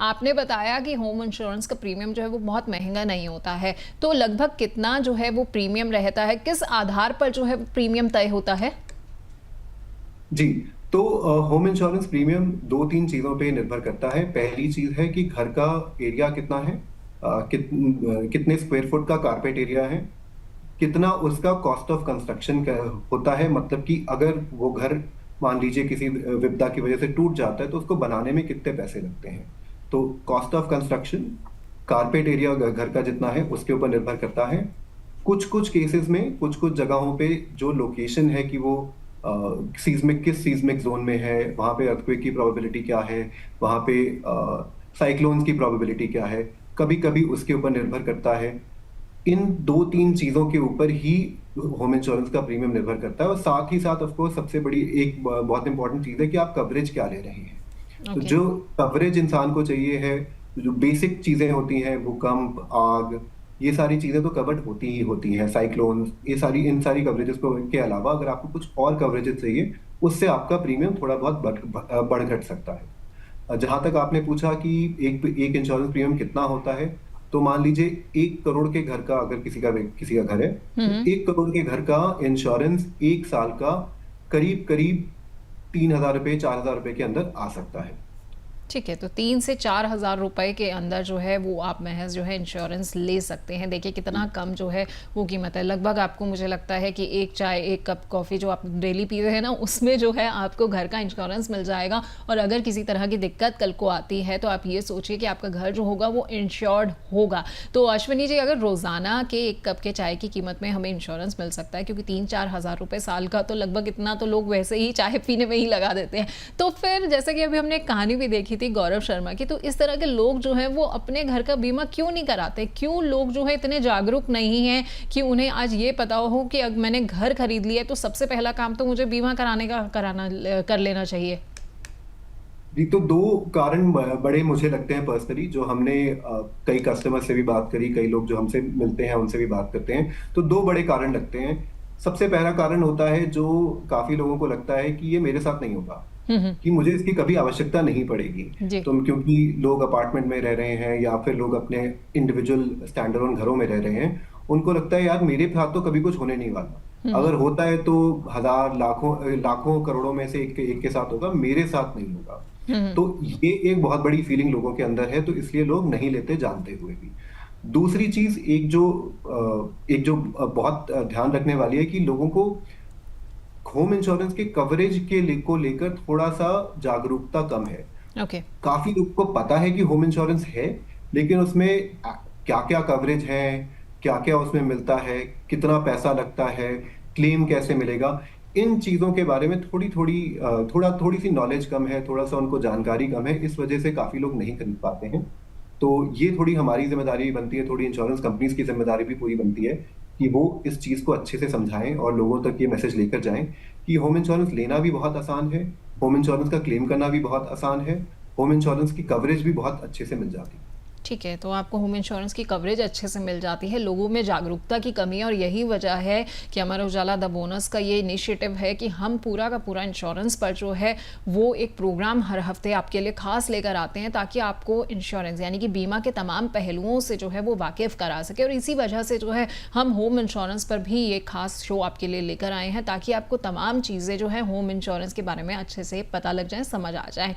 आपने बताया कि होम इंश्योरेंस का प्रीमियम जो है वो बहुत महंगा नहीं होता है, तो लगभग कितना जो है वो प्रीमियम रहता है, किस आधार पर जो है प्रीमियम तय होता है? जी। तो होम इंश्योरेंस प्रीमियम दो तीन चीजों पे निर्भर करता है। पहली चीज है कि घर का एरिया कितना है, कितने स्क्वायर फुट का कारपेट एरिया है, कितना उसका कॉस्ट ऑफ कंस्ट्रक्शन होता है। मतलब कि अगर वो घर मान लीजिए किसी विपदा की वजह से टूट जाता है तो उसको बनाने में कितने पैसे लगते हैं। तो cost of construction, carpet area घर का जितना है उसके ऊपर निर्भर करता है। कुछ कुछ केसेस में कुछ कुछ जगहों पे जो लोकेशन है कि वो सीस्मिक किस सीस्मिक जोन में है, वहां पे अर्थक्वेक की प्रोबेबिलिटी क्या है, वहां पे साइक्लोन्स की प्रोबेबिलिटी क्या है, कभी कभी उसके ऊपर निर्भर करता है। इन दो तीन चीजों के ऊपर ही होम इंश्योरेंस का प्रीमियम निर्भर करता है। और साथ ही साथ ऑफ कोर्स सबसे बड़ी एक बहुत इंपॉर्टेंट चीज है कि आप कवरेज क्या ले रहे हैं। तो ओके। जो कवरेज इंसान को चाहिए है, जो बेसिक चीजें होती हैं, भूकंप, आग, ये सारी चीजें तो कवर्ड होती ही होती हैं, साइक्लोन, ये सारी इन सारी कवरेजेस को के अलावा अगर आपको कुछ और कवरेजेस चाहिए उससे आपका प्रीमियम थोड़ा बहुत बढ़ घट सकता है। जहां तक आपने पूछा कि एक इंश्योरेंस प्रीमियम कितना होता है, तो मान लीजिए 1 करोड़ के घर का अगर किसी का घर है, तो हम्म। 1 करोड़ के घर का इंश्योरेंस 1 साल का करीब करीब 3,000 रुपये 4,000 रुपये के अंदर आ सकता है। ठीक है, तो 3 से 4 हज़ार रुपए के अंदर जो है वो आप महज जो है इंश्योरेंस ले सकते हैं। देखिए कितना कम जो है वो कीमत है। लगभग आपको मुझे लगता है कि एक चाय एक कप कॉफ़ी जो आप डेली पीते हैं ना, उसमें जो है आपको घर का इंश्योरेंस मिल जाएगा। और अगर किसी तरह की दिक्कत कल को आती है तो आप ये सोचिए कि आपका घर जो होगा वो इंश्योर्ड होगा। तो अश्विनी जी, अगर रोज़ाना के एक कप के चाय की कीमत में हमें इंश्योरेंस मिल सकता है, क्योंकि 3-4 हज़ार रुपये साल का, तो लगभग इतना तो लोग वैसे ही चाय पीने में ही लगा देते हैं। तो फिर जैसे कि अभी हमने एक कहानी भी देखी थी गौरव शर्मा की, तो इस तरह के लोग जो हैं वो अपने घर का बीमा क्यों नहीं कराते? क्यों लोग जो है इतने जागरूक नहीं हैं कि उन्हें आज ये पता हो कि अगर मैंने घर खरीद लिया है तो सबसे पहला काम तो मुझे बीमा कर लेना चाहिए? जी, तो दो कारण बड़े मुझे लगते हैं पर्सनली, जो हमने कई कस्टमर से भी बात करी, कई लोग जो हमसे मिलते हैं उनसे भी बात करते हैं, तो दो बड़े कारण लगते हैं। सबसे पहला कारण होता है जो काफी लोगों को लगता है कि ये मेरे साथ नहीं होगा, हम्म। कि मुझे इसकी कभी आवश्यकता नहीं पड़ेगी। जी। तो क्योंकि लोग अपार्टमेंट में रह रहे हैं या फिर लोग अपने इंडिविजुअल स्टैंड अलोन घरों में रह रहे हैं, उनको लगता है यार मेरे साथ तो कभी कुछ होने नहीं वाला। हम्म। अगर होता है तो हजार लाखों लाखों करोड़ों में से एक के साथ होगा, मेरे साथ नहीं होगा। हम्म। तो ये एक बहुत बड़ी फीलिंग लोगों के अंदर है, तो इसलिए लोग नहीं लेते जानते हुए भी। दूसरी चीज एक जो बहुत ध्यान रखने वाली है कि लोगों को होम इंश्योरेंस के कवरेज को लेकर थोड़ा सा जागरूकता कम है। ओके। काफी लोग को पता है कि होम इंश्योरेंस है, लेकिन उसमें क्या क्या कवरेज है, क्या क्या उसमें मिलता है, कितना पैसा लगता है, क्लेम कैसे मिलेगा, इन चीजों के बारे में थोड़ी सी नॉलेज कम है, थोड़ा सा उनको जानकारी कम है। इस वजह से काफी लोग नहीं खरीद पाते हैं। तो ये थोड़ी हमारी जिम्मेदारी भी बनती है, थोड़ी इंश्योरेंस कंपनीज की जिम्मेदारी भी पूरी बनती है कि वो इस चीज को अच्छे से समझाएं और लोगों तक ये मैसेज लेकर जाएं कि होम इंश्योरेंस लेना भी बहुत आसान है, होम इंश्योरेंस का क्लेम करना भी बहुत आसान है, होम इंश्योरेंस की कवरेज भी बहुत अच्छे से मिल जाती है। ठीक है, तो आपको होम इंश्योरेंस की कवरेज अच्छे से मिल जाती है। लोगों में जागरूकता की कमी है और यही वजह है कि हमारा उजाला द बोनस का ये इनिशिएटिव है कि हम पूरा का पूरा इंश्योरेंस पर जो है वो एक प्रोग्राम हर हफ्ते आपके लिए खास लेकर आते हैं, ताकि आपको इंश्योरेंस यानी कि बीमा के तमाम पहलुओं से जो है वो वाकिफ़ करा सके। और इसी वजह से जो है हम होम इंश्योरेंस पर भी ये खास शो आपके लिए लेकर आए हैं, ताकि आपको तमाम चीज़ें जो है होम इंश्योरेंस के बारे में अच्छे से पता लग जाए, समझ आ जाए।